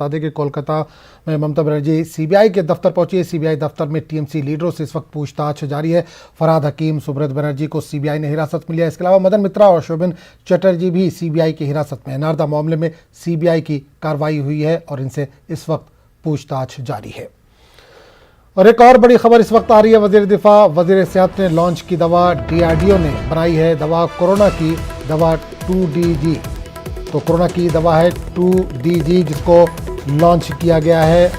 बता दें कि कोलकाता में ममता बनर्जी सीबीआई के दफ्तर पहुंची है। सीबीआई दफ्तर में टीएमसी लीडरों से इस वक्त पूछताछ जारी है। फरहाद हकीम, सुब्रत बनर्जी को सीबीआई ने हिरासत में लिया। इसके अलावा मदन मित्रा और शोभन चटर्जी भी सीबीआई की हिरासत में है। नारदा मामले में सीबीआई की कार्रवाई हुई है और इनसे इस वक्त पूछताछ जारी है। और एक और बड़ी खबर इस वक्त आ रही है। वजीर दिफा वजीर सेहत ने लॉन्च की दवा, डीआरडीओ ने बनाई है दवा, कोरोना की दवा 2DG। तो कोरोना की दवा है 2DG, जिसको लॉन्च किया गया है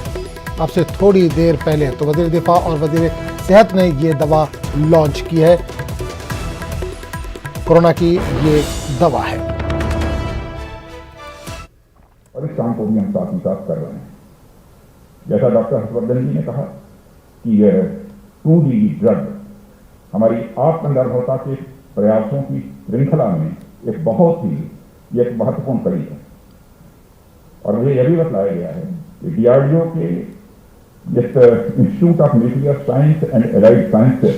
अब से थोड़ी देर पहले। तो वजीर दिफा और वजीर सेहत ने ये दवा लॉन्च की है। कोरोना की ये दवा है और इस काम को भी हम साथ ही साथ कर रहे हैं। जैसा डॉक्टर हर्षवर्धन जी ने कहा कि यह 2DG ड्रग हमारी आत्मनिर्भरता के प्रयासों की श्रृंखला में एक बहुत ही एक महत्वपूर्ण कड़ी है। और मुझे यह भी बताया गया है कि डीआरडीओ के जिस institute of nuclear science and allied sciences,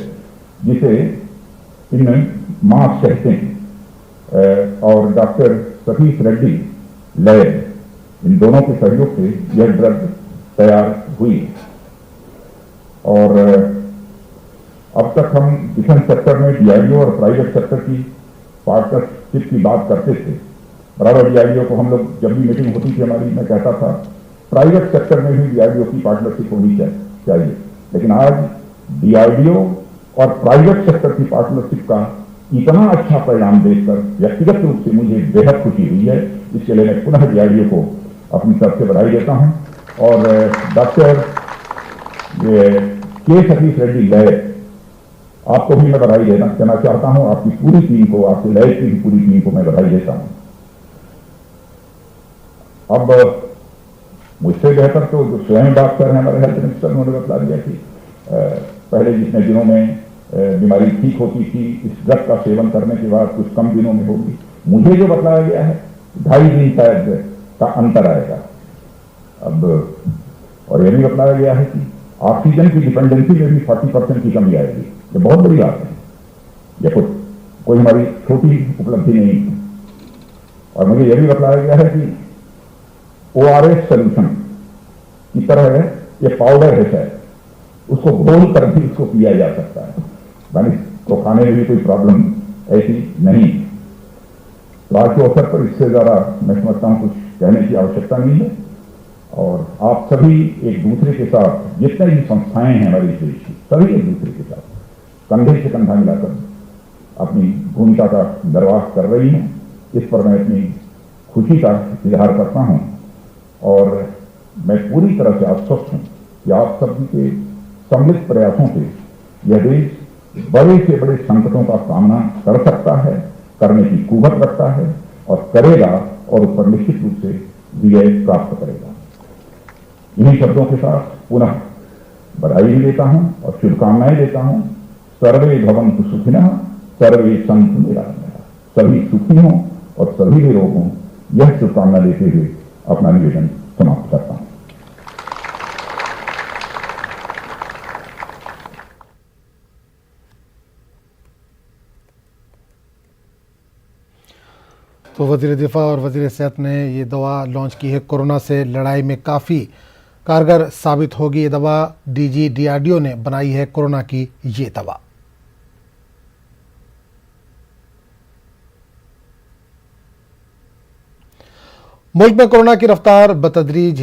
जिसे इन मास कहते हैं, और डॉक्टर सतीश रेड्डी लैब, इन दोनों के सहयोग से यह ड्रग तैयार हुई है। और अब तक हम डिफेंस सेक्टर में डीआरडीओ और प्राइवेट सेक्टर की पार्टनरशिप की बात करते थे। बराबर डीआरडीओ को हम लोग जब भी मीटिंग होती थी हमारी, मैं कहता था प्राइवेट सेक्टर में भी डीआरडीओ की पार्टनरशिप होनी चाहिए। लेकिन आज डीआरडीओ और प्राइवेट सेक्टर की पार्टनरशिप का इतना अच्छा परिणाम देखकर व्यक्तिगत रूप से मुझे बेहद खुशी हुई है। इसके लिए मैं पुनः डीआरडीओ को अपनी तरफ से बधाई देता हूं। और डॉक्टर के सतीश रेड्डी लैब, आपको भी मैं बधाई देना चाहता हूं। आपकी पूरी टीम को, आपके लैब की पूरी टीम को मैं बधाई देता हूं। अब मुझसे बेहतर तो जो स्वयं डॉक्टर हैं हमारे हेल्थ मिनिस्टर, उन्होंने बता दिया कि पहले जितने दिनों में बीमारी ठीक होती थी, इस ड्रग का सेवन करने के बाद कुछ कम दिनों में होगी। मुझे जो बताया गया है 2.5 दिन शायद का अंतर आएगा अब। और यह भी बताया गया है कि ऑक्सीजन की डिपेंडेंसी में भी 40% की कमी आएगी। ये बहुत बड़ी बात है, यह कोई हमारी छोटी उपलब्धि नहीं है। और मुझे यह भी बताया गया है कि ORS सोल्यूशन की तरह है, ये पाउडर है शायद, उसको घोल कर भी उसको पिया जा सकता है, यानी तो खाने में भी कोई प्रॉब्लम ऐसी नहीं। तो आज के अवसर पर इससे ज्यादा मैं समझता हूं कुछ कहने की आवश्यकता नहीं है। और आप सभी एक दूसरे के साथ, जितने भी संस्थाएं हैं हमारी देश की, सभी एक दूसरे के साथ कंधे से कंधा मिलाकर अपनी भूमिका का निर्वाह कर रही हैं। इस पर मैं अपनी खुशी का इजहार करता हूं। और मैं पूरी तरह से आश्वस्त हूं कि आप सभी के सम्मिलित प्रयासों से यह देश बड़े से बड़े संकटों का सामना कर सकता है, करने की कुवत रखता है और करेगा, और उस पर निश्चित रूप से विजय प्राप्त करेगा। इन्हीं शब्दों के साथ पुनः बधाई भी देता हूं और शुभकामनाएं देता हूं। सर्वे भवन्तु सुखिनः, सर्वे सन्तु निरामयाः। सभी सुखी हों और सभी निरोग हों, यह शुभकामना देते हुए अपना निवेदन समाप्त करता हूं। तो वजीर दिफा और वजीर सेहत ने ये दवा लॉन्च की है। कोरोना से लड़ाई में काफ़ी कारगर साबित होगी ये दवा। डीआरडीओ ने बनाई है कोरोना की ये दवा। मुल्क में कोरोना की रफ्तार बतदरीज